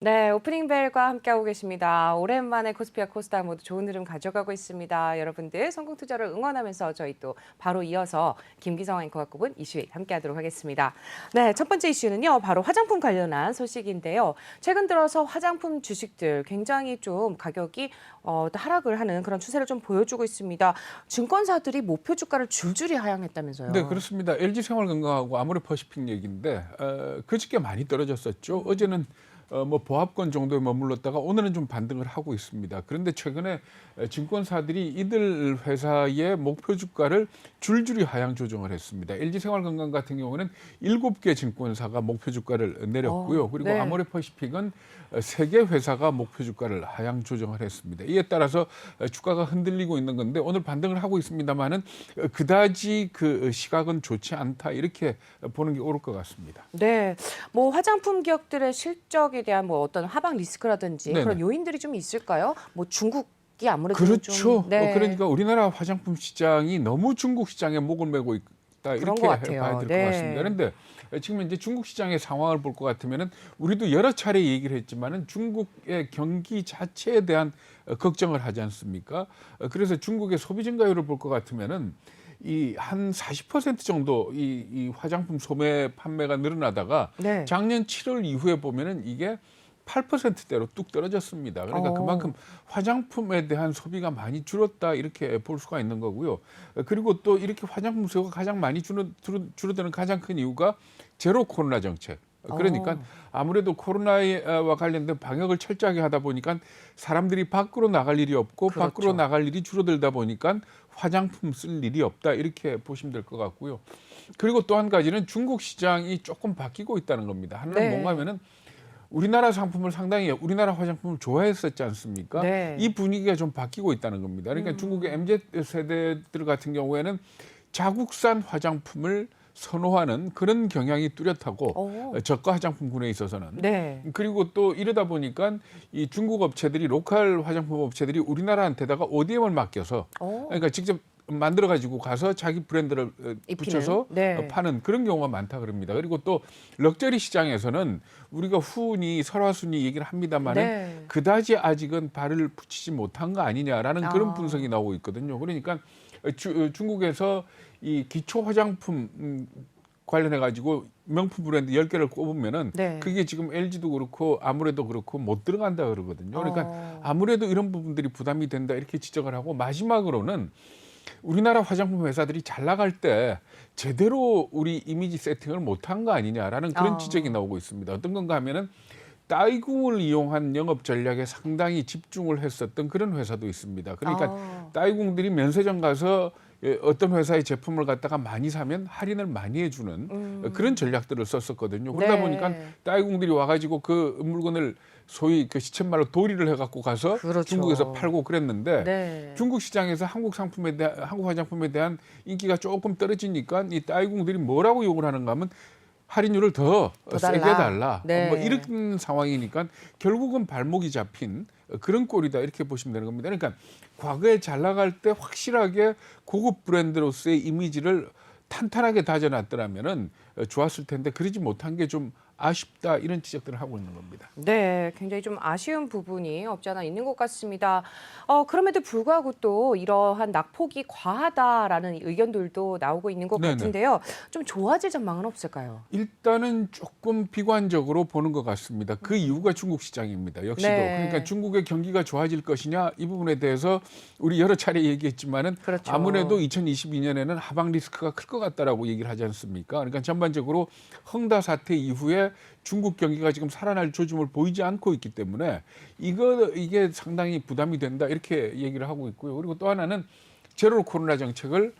네, 오프닝 벨과 함께하고 계십니다. 오랜만에 코스피와 코스닥 모두 좋은 흐름 가져가고 있습니다. 여러분들 성공 투자를 응원하면서 저희 또 바로 이어서 김기성 앵커가 꼽은 이슈에 함께하도록 하겠습니다. 네, 첫 번째 이슈는요, 바로 화장품 관련한 소식인데요. 최근 들어서 화장품 주식들 굉장히 좀 가격이 하락을 하는 그런 추세를 좀 보여주고 있습니다. 증권사들이 목표 주가를 줄줄이 네, 하향했다면서요. 그렇습니다. LG생활건강하고 아모레퍼시픽 얘기인데 그저께 많이 떨어졌었죠. 어제는 뭐 보합권 정도에 머물렀다가 오늘은 좀 반등을 하고 있습니다. 그런데 최근에 증권사들이 이들 회사의 목표 주가를 줄줄이 하향 조정을 했습니다. LG생활건강 같은 경우는 7개 증권사가 목표 주가를 내렸고요. 그리고 네. 아모레퍼시픽은 3개 회사가 목표 주가를 하향 조정을 했습니다. 이에 따라서 주가가 흔들리고 있는 건데 오늘 반등을 하고 있습니다만은 그다지 그 시각은 좋지 않다 이렇게 보는 게 옳을 것 같습니다. 네, 뭐 화장품 기업들의 실적에 대한 뭐 어떤 하방 리스크라든지 그런 네네. 요인들이 좀 있을까요? 뭐 중국이 아무래도 좀, 그렇죠. 네, 그러니까 우리나라 화장품 시장이 너무 중국 시장에 목을 메고 있다 그런 것 이렇게 봐야 같아요. 될 것 같습니다. 네, 그런데 지금 이제 중국 시장의 상황을 볼 것 같으면은 우리도 여러 차례 얘기를 했지만은 중국의 경기 자체에 대한 걱정을 하지 않습니까? 그래서 중국의 소비 증가율을 볼 것 같으면은 이 한 40% 정도 이 화장품 소매 판매가 늘어나다가 네, 작년 7월 이후에 보면은 이게 8%대로 뚝 떨어졌습니다. 그러니까 그만큼 어, 화장품에 대한 소비가 많이 줄었다 이렇게 볼 수가 있는 거고요. 그리고 또 이렇게 화장품 수요가 가장 많이 줄어드는 가장 큰 이유가 제로 코로나 정책. 그러니까 어, 아무래도 코로나와 관련된 방역을 철저하게 하다 보니까 사람들이 밖으로 나갈 일이 없고 밖으로 그렇죠. 나갈 일이 줄어들다 보니까 화장품 쓸 일이 없다 이렇게 보시면 될 것 같고요. 그리고 또 한 가지는 중국 시장이 조금 바뀌고 있다는 겁니다. 하나는 뭔가 네, 하면은 우리나라 상품을 상당히 우리나라 화장품을 좋아했었지 않습니까? 네, 이 분위기가 좀 바뀌고 있다는 겁니다. 그러니까 중국의 MZ 세대들 같은 경우에는 자국산 화장품을 선호하는 그런 경향이 뚜렷하고 어, 저가 화장품군에 있어서는 네, 그리고 또 이러다 보니까 이 중국 업체들이 로컬 화장품 업체들이 우리나라한테다가 ODM을 맡겨서 어, 그러니까 직접 만들어 가지고 가서 자기 브랜드를 입히는, 붙여서 네, 파는 그런 경우가 많다 그럽니다. 그리고 또 럭셔리 시장에서는 우리가 후운이 설화순위 얘기를 합니다마는 네, 그다지 아직은 발을 붙이지 못한 거 아니냐라는 그런 아, 분석이 나오고 있거든요. 그러니까 중국에서 이 기초 화장품 관련해 가지고 명품 브랜드 10개를 꼽으면은 네, 그게 지금 LG도 그렇고 아무래도 그렇고 못 들어간다 그러거든요. 그러니까 어, 아무래도 이런 부분들이 부담이 된다 이렇게 지적을 하고 마지막으로는 우리나라 화장품 회사들이 잘 나갈 때 제대로 우리 이미지 세팅을 못한 거 아니냐라는 그런 지적이 아, 나오고 있습니다. 어떤 건가 하면은 따이궁을 이용한 영업 전략에 상당히 집중을 했었던 그런 회사도 있습니다. 그러니까 아, 따이궁들이 면세점 가서 어떤 회사의 제품을 갖다가 많이 사면 할인을 많이 해주는 그런 음, 전략들을 썼었거든요. 그러다 보니까 네, 따이궁들이 와가지고 그 물건을 소위 그 시쳇말로 도리를 해갖고 가서 중국에서 그렇죠. 팔고 그랬는데 네, 중국 시장에서 한국 화장품에 대한 인기가 조금 떨어지니까 이 따이궁들이 뭐라고 욕을 하는가 하면 할인율을 더 더 세게 달라. 달라. 뭐 네. 이런 상황이니까 결국은 발목이 잡힌 그런 꼴이다 이렇게 보시면 되는 겁니다. 그러니까 과거에 잘 나갈 때 확실하게 고급 브랜드로서의 이미지를 탄탄하게 다져놨더라면은 좋았을 텐데 그러지 못한 게 좀 아쉽다 이런 지적들을 하고 있는 겁니다. 네, 굉장히 좀 아쉬운 부분이 없지 않아 있는 것 같습니다. 그럼에도 불구하고 또 이러한 낙폭이 과하다라는 의견들도 나오고 있는 것 네네. 같은데요. 좀 좋아질 전망은 없을까요? 일단은 조금 비관적으로 보는 것 같습니다. 그 이유가 중국 시장입니다. 역시도. 그러니까 네, 중국의 경기가 좋아질 것이냐 이 부분에 대해서 우리 여러 차례 얘기했지만은 아무래도 그렇죠. 2022년에는 하방 리스크가 클 것 같다라고 얘기를 하지 않습니까? 그러니까 전반적으로 헝다 사태 이후에 중국 경기가 지금 살아날 조짐을 보이지 않고 있기 때문에 이게 상당히 부담이 된다 이렇게 얘기를 하고 있고요. 그리고 또 하나는 제로 코로나 정책을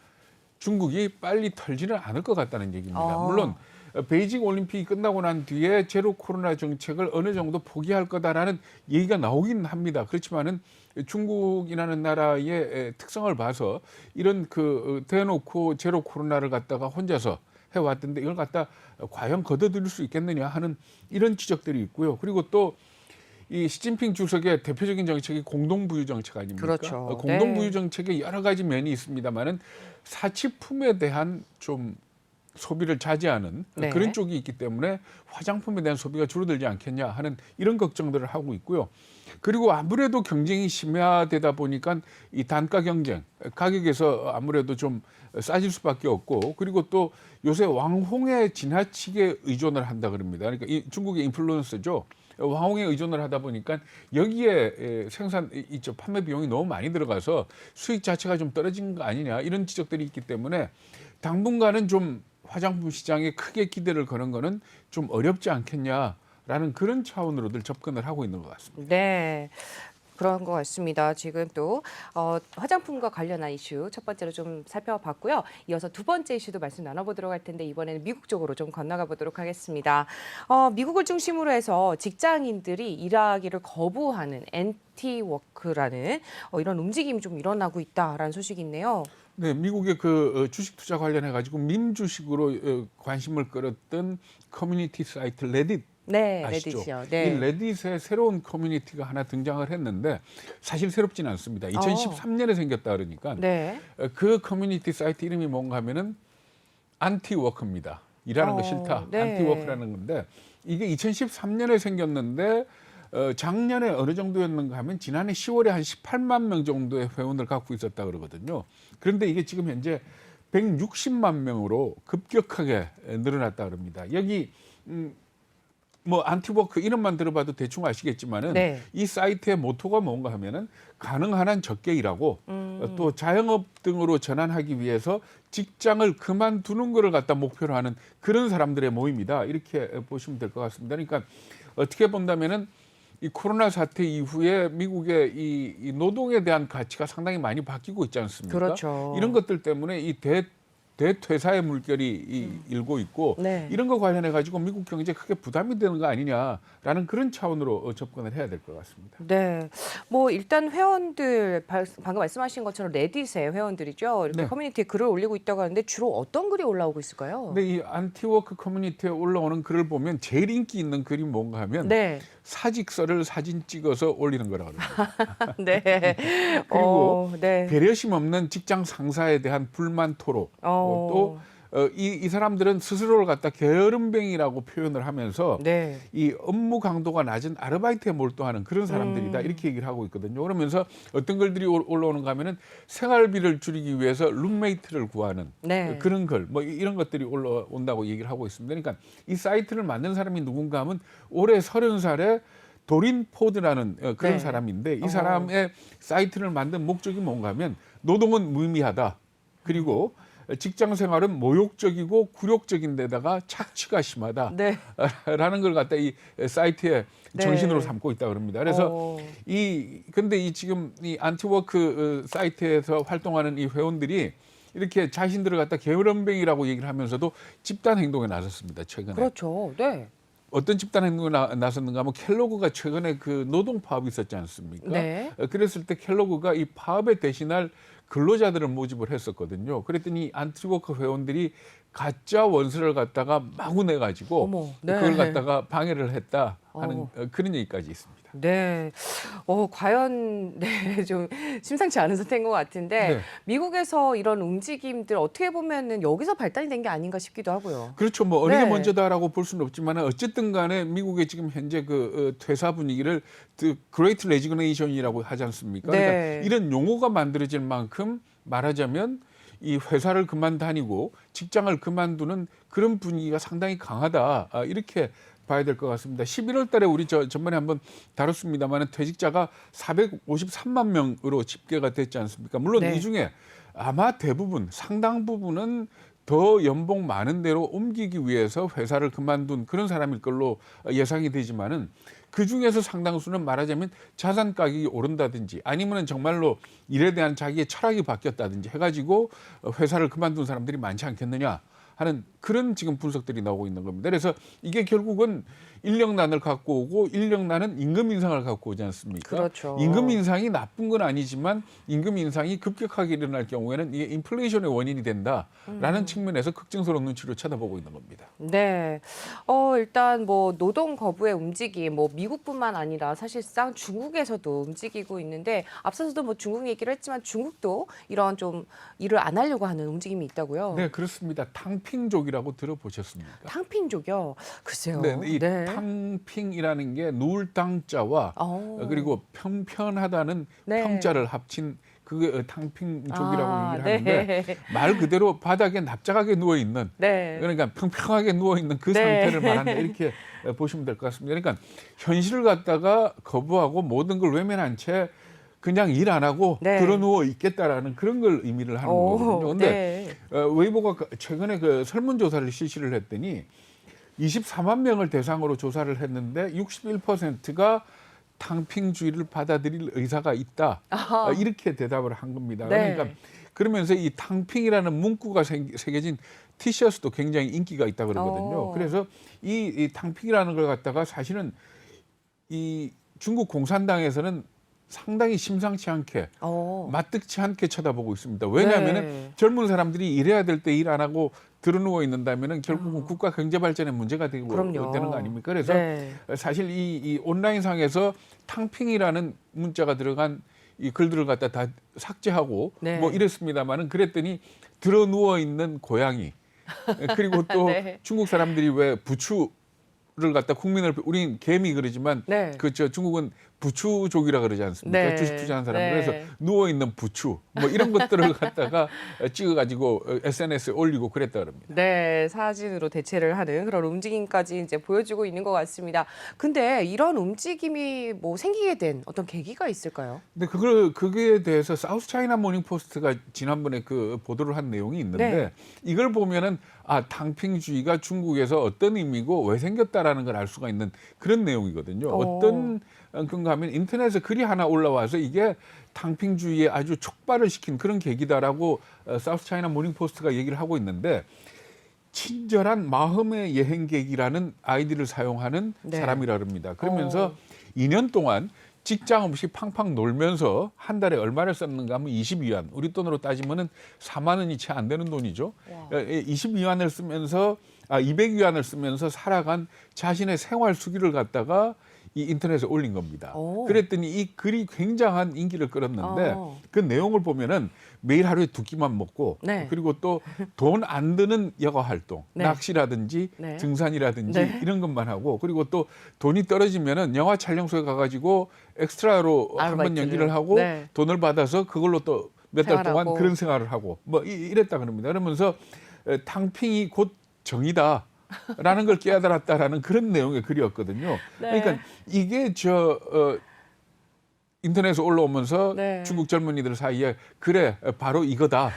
중국이 빨리 털지는 않을 것 같다는 얘기입니다. 물론 어, 베이징 올림픽이 끝나고 난 뒤에 제로 코로나 정책을 어느 정도 포기할 거다라는 얘기가 나오긴 합니다. 그렇지만은 중국이라는 나라의 특성을 봐서 이런 그 대놓고 제로 코로나를 갖다가 혼자서 해왔던데 이걸 갖다 과연 걷어들일 수 있겠느냐 하는 이런 지적들이 있고요. 그리고 또 이 시진핑 주석의 대표적인 정책이 공동부유 정책 아닙니까? 그렇죠. 공동부유 네. 정책에 여러 가지 면이 있습니다만은 사치품에 대한 좀 소비를 자제하는 네. 그런 쪽이 있기 때문에 화장품에 대한 소비가 줄어들지 않겠냐 하는 이런 걱정들을 하고 있고요. 그리고 아무래도 경쟁이 심화되다 보니까 이 단가 경쟁, 가격에서 아무래도 좀 싸질 수밖에 없고, 그리고 또 요새 왕홍에 지나치게 의존을 한다 그럽니다. 그러니까 이 중국의 인플루언서죠. 왕홍에 의존을 하다 보니까 여기에 생산 이쪽 판매 비용이 너무 많이 들어가서 수익 자체가 좀 떨어진 거 아니냐, 이런 지적들이 있기 때문에 당분간은 좀 화장품 시장에 크게 기대를 거는 거는 좀 어렵지 않겠냐라는 그런 차원으로들 접근을 하고 있는 것 같습니다. 네. 그런 것 같습니다. 지금 또 화장품과 관련한 이슈 첫 번째로 좀 살펴봤고요. 이어서 두 번째 이슈도 말씀 나눠보도록 할 텐데 이번에는 미국 쪽으로 좀 건너가 보도록 하겠습니다. 미국을 중심으로 해서 직장인들이 일하기를 거부하는 엔티워크라는 이런 움직임이 좀 일어나고 있다라는 소식이 있네요. 네, 미국의 그 주식 투자 관련해 가지고 밈 주식으로 관심을 끌었던 커뮤니티 사이트 레딧 네, 아시죠? 레딧이요. 이 네. 레딧에 새로운 커뮤니티가 하나 등장을 했는데 사실 새롭지는 않습니다. 2013년에 생겼다 그러니까 네. 그 커뮤니티 사이트 이름이 뭔가 하면은 안티워크입니다. 일하는 거 싫다. 네. 안티워크라는 건데 이게 2013년에 생겼는데 작년에 어느 정도였는가 하면 지난해 10월에 한 18만 명 정도의 회원을 갖고 있었다 그러거든요. 그런데 이게 지금 현재 160만 명으로 급격하게 늘어났다 그럽니다. 여기 뭐 안티워크 이름만 들어봐도 대충 아시겠지만은 네. 이 사이트의 모토가 뭔가 하면은 가능한 한 적게 일하고 또 자영업 등으로 전환하기 위해서 직장을 그만두는 거를 갖다 목표로 하는 그런 사람들의 모임이다, 이렇게 보시면 될 것 같습니다. 그러니까 어떻게 본다면은 이 코로나 사태 이후에 미국의 이 노동에 대한 가치가 상당히 많이 바뀌고 있지 않습니까? 그렇죠. 이런 것들 때문에 이 대퇴사의 물결이 일고 있고, 네. 이런 거 관련해 가지고 미국 경제에 크게 부담이 되는 거 아니냐라는 그런 차원으로 접근을 해야 될 것 같습니다. 네. 뭐 일단 회원들 방금 말씀하신 것처럼 레딧의 회원들이죠. 이렇게 네. 커뮤니티에 글을 올리고 있다고 하는데 주로 어떤 글이 올라오고 있을까요? 근데 이 안티워크 커뮤니티에 올라오는 글을 보면 제일 인기 있는 글이 뭔가 하면 네. 사직서를 사진 찍어서 올리는 거라 그럽니다. 네. 그리고 네. 배려심 없는 직장 상사에 대한 불만 토로, 또 이 사람들은 스스로를 갖다 게으름뱅이라고 표현을 하면서 네. 이 업무 강도가 낮은 아르바이트에 몰두하는 그런 사람들이다, 이렇게 얘기를 하고 있거든요. 그러면서 어떤 글들이 올라오는가 하면은 생활비를 줄이기 위해서 룸메이트를 구하는 네. 그런 글, 뭐 이런 것들이 올라온다고 얘기를 하고 있습니다. 그러니까 이 사이트를 만든 사람이 누군가 하면 올해 30살에 도린 포드라는 그런 네. 사람인데, 이 사람의 사이트를 만든 목적이 뭔가 하면 노동은 무의미하다, 그리고 직장 생활은 모욕적이고 굴욕적인 데다가 착취가 심하다. 네. 라는 걸 갖다 이 사이트의 네. 정신으로 삼고 있다 그럽니다. 그래서 근데 이 지금 이 안티워크 사이트에서 활동하는 이 회원들이 이렇게 자신들을 갖다 게으름뱅이라고 얘기를 하면서도 집단 행동에 나섰습니다, 최근에. 그렇죠. 네. 어떤 집단 행동에 나섰는가 하면 켈로그가 최근에 그 노동 파업이 있었지 않습니까? 네. 그랬을 때 켈로그가 이 파업에 대신할 근로자들을 모집을 했었거든요. 그랬더니 안티워크 회원들이 가짜 원서를 갖다가 마구 내가지고 어머, 네. 그걸 갖다가 방해를 했다 하는 그런 얘기까지 있습니다. 네. 과연 네, 좀 심상치 않은 사태인 것 같은데 네. 미국에서 이런 움직임들 어떻게 보면은 여기서 발단이 된 게 아닌가 싶기도 하고요. 그렇죠. 뭐 어느 게 네. 먼저다라고 볼 수는 없지만 어쨌든 간에 미국의 지금 현재 그 퇴사 분위기를 그레이트 레지그네이션이라고 하지 않습니까? 네. 그러니까 이런 용어가 만들어질 만큼 말하자면 이 회사를 그만 다니고 직장을 그만두는 그런 분위기가 상당히 강하다, 이렇게 봐야 될 것 같습니다. 11월 달에 우리 전번에 한번 다뤘습니다만 퇴직자가 453만 명으로 집계가 됐지 않습니까? 물론 네. 이 중에 아마 대부분, 상당 부분은 더 연봉 많은 데로 옮기기 위해서 회사를 그만둔 그런 사람일 걸로 예상이 되지만은 그 중에서 상당수는 말하자면 자산 가격이 오른다든지 아니면은 정말로 일에 대한 자기의 철학이 바뀌었다든지 해가지고 회사를 그만둔 사람들이 많지 않겠느냐 하는 그런 지금 분석들이 나오고 있는 겁니다. 그래서 이게 결국은 인력난을 갖고 오고 인력난은 임금 인상을 갖고 오지 않습니까? 그렇죠. 임금 인상이 나쁜 건 아니지만 임금 인상이 급격하게 일어날 경우에는 이게 인플레이션의 원인이 된다라는 측면에서 걱정스러운 눈치로 쳐다보고 있는 겁니다. 네. 일단 뭐 노동 거부의 움직임, 뭐 미국뿐만 아니라 사실상 중국에서도 움직이고 있는데 앞서서도 뭐 중국 얘기를 했지만 중국도 이런 좀 일을 안 하려고 하는 움직임이 있다고요. 네, 그렇습니다. 탕핑족이라고 들어보셨습니까? 탕핑족이요. 글쎄요. 네, 이 탕핑이라는 게 누울 땅자와 그리고 편편하다는 네. 평자를 합친 그게 탕핑족이라고 얘기를 하는데 네. 말 그대로 바닥에 납작하게 누워 있는 네. 그러니까 평평하게 누워 있는 그 네. 상태를 말한다 이렇게 보시면 될 것 같습니다. 그러니까 현실을 갖다가 거부하고 모든 걸 외면한 채 그냥 일 안 하고 네. 드러누워 있겠다라는 그런 걸 의미를 하는 거거든요. 그런데 웨이보가 최근에 그 설문조사를 실시를 했더니 24만 명을 대상으로 조사를 했는데 61%가 탕핑주의를 받아들일 의사가 있다. 이렇게 대답을 한 겁니다. 네. 그러니까 그러면서 이 탕핑이라는 문구가 새겨진 티셔츠도 굉장히 인기가 있다 그러거든요. 그래서 이 탕핑이라는 걸 갖다가 사실은 이 중국 공산당에서는 상당히 심상치 않게 마뜩치 않게 쳐다보고 있습니다. 왜냐하면 젊은 사람들이 일해야 될 때 일 안 하고 드러누워 있는다면은 결국은 국가 경제 발전에 문제가 되는 거 아닙니까? 그래서 사실 이 온라인상에서 탕핑이라는 문자가 들어간 이 글들을 갖다 다 삭제하고 뭐 이랬습니다만은 그랬더니 드러누워 있는 고양이 그리고 또 중국 사람들이 왜 부추를 갖다 국민을 우린 개미 그러지만 그저 중국은 부추족이라 그러지 않습니까? 주식 투자한 사람들 그래서 누워 있는 부추 뭐 이런 것들을 갖다가 찍어가지고 SNS에 올리고 그랬다 그럽니다. 네, 사진으로 대체를 하는 그런 움직임까지 이제 보여주고 있는 것 같습니다. 근데 이런 움직임이 뭐 생기게 된 어떤 계기가 있을까요? 근데 그거에 대해서 사우스 차이나 모닝 포스트가 지난번에 그 보도를 한 내용이 있는데 이걸 보면은 탕핑주의가 중국에서 어떤 의미고 왜 생겼다라는 걸 알 수가 있는 그런 내용이거든요. 어떤 건가 하면 인터넷에 글이 하나 올라와서 이게 탕핑주의에 아주 촉발을 시킨 그런 계기다라고 사우스 차이나 모닝 포스트가 얘기를 하고 있는데 친절한 마음의 여행객이라는 아이디를 사용하는 사람이라 합니다. 그러면서 2년 동안 직장 없이 팡팡 놀면서 한 달에 얼마를 썼는가 하면 22위안. 우리 돈으로 따지면은 4만 원이 채 안 되는 돈이죠. 22위안을 쓰면서 200위안을 쓰면서 살아간 자신의 생활 수기를 갖다가 이 인터넷에 올린 겁니다. 그랬더니 이 글이 굉장한 인기를 끌었는데 그 내용을 보면은 매일 하루에 2끼만 먹고 그리고 또 돈 안 드는 여가 활동, 낚시라든지 등산이라든지 이런 것만 하고 그리고 또 돈이 떨어지면은 영화 촬영소에 가가지고 엑스트라로 한번 연기를 하고 돈을 받아서 그걸로 또 몇 달 동안 그런 생활을 하고 뭐 이랬다 그럽니다. 그러면서 탕핑이 곧 정의다. 라는 걸 깨달았다라는 그런 내용의 글이었거든요. 그러니까 이게 인터넷에 올라오면서 중국 젊은이들 사이에 그래 바로 이거다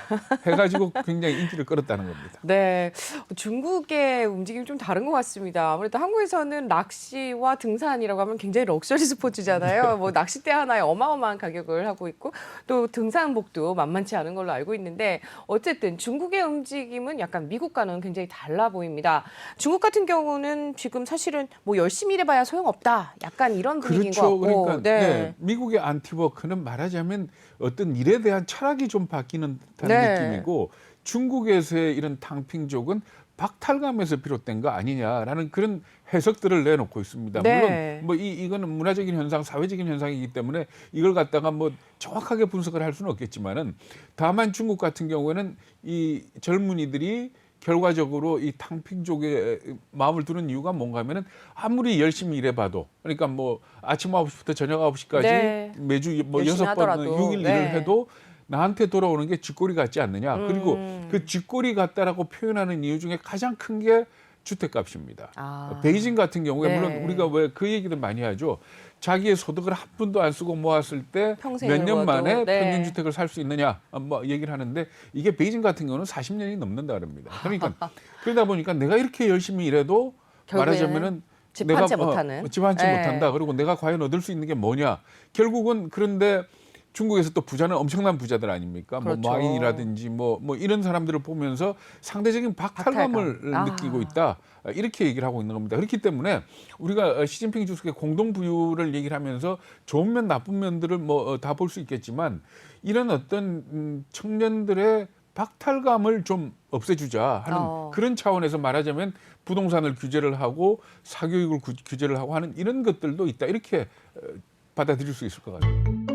해가지고 굉장히 인기를 끌었다는 겁니다. 네, 중국의 움직임이 좀 다른 것 같습니다. 아무래도 한국에서는 낚시와 등산이라고 하면 굉장히 럭셔리 스포츠잖아요. 뭐 낚싯대 하나에 어마어마한 가격을 하고 있고 또 등산복도 만만치 않은 걸로 알고 있는데 어쨌든 중국의 움직임은 약간 미국과는 굉장히 달라 보입니다. 중국 같은 경우는 지금 사실은 뭐 열심히 일해봐야 소용없다. 약간 이런 분위기인 것 같고. 그러니까 미국의 안티워크는 말하자면 어떤 일에 대한 철학이 좀 바뀌는 듯한 느낌이고 중국에서의 이런 탕핑족은 박탈감에서 비롯된 거 아니냐라는 그런 해석들을 내놓고 있습니다. 물론 뭐 이거는 문화적인 현상, 사회적인 현상이기 때문에 이걸 갖다가 뭐 정확하게 분석을 할 수는 없겠지만은 다만 중국 같은 경우에는 이 젊은이들이 결과적으로 이 탕핑족에 마음을 두는 이유가 뭔가 하면은 아무리 열심히 일해봐도 그러니까 뭐 아침 9시부터 저녁 9시까지 매주 뭐 6번, 6일 일을 해도 나한테 돌아오는 게 쥐꼬리 같지 않느냐. 그리고 그 쥐꼬리 같다라고 표현하는 이유 중에 가장 큰 게 주택값입니다. 베이징 같은 경우에 물론 우리가 왜 그 얘기도 많이 하죠. 자기의 소득을 한 푼도 안 쓰고 모았을 때 몇 년 만에 평균 주택을 살 수 있느냐 뭐 얘기를 하는데 이게 베이징 같은 경우는 40년이 넘는다 그럽니다. 그러니까 그러다 보니까 내가 이렇게 열심히 일해도 말하자면은 집 한 채 못하는. 집 한 채 못한다. 그리고 내가 과연 얻을 수 있는 게 뭐냐. 결국은 그런데 중국에서 또 부자는 엄청난 부자들 아닙니까? 그렇죠. 뭐 마인이라든지 뭐 이런 사람들을 보면서 상대적인 박탈감을 박탈감. 느끼고 있다. 이렇게 얘기를 하고 있는 겁니다. 그렇기 때문에 우리가 시진핑 주석의 공동 부유를 얘기를 하면서 좋은 면 나쁜 면들을 뭐 다 볼 수 있겠지만 이런 어떤 청년들의 박탈감을 좀 없애주자 하는 그런 차원에서 말하자면 부동산을 규제를 하고 사교육을 규제를 하고 하는 이런 것들도 있다. 이렇게 받아들일 수 있을 것 같아요.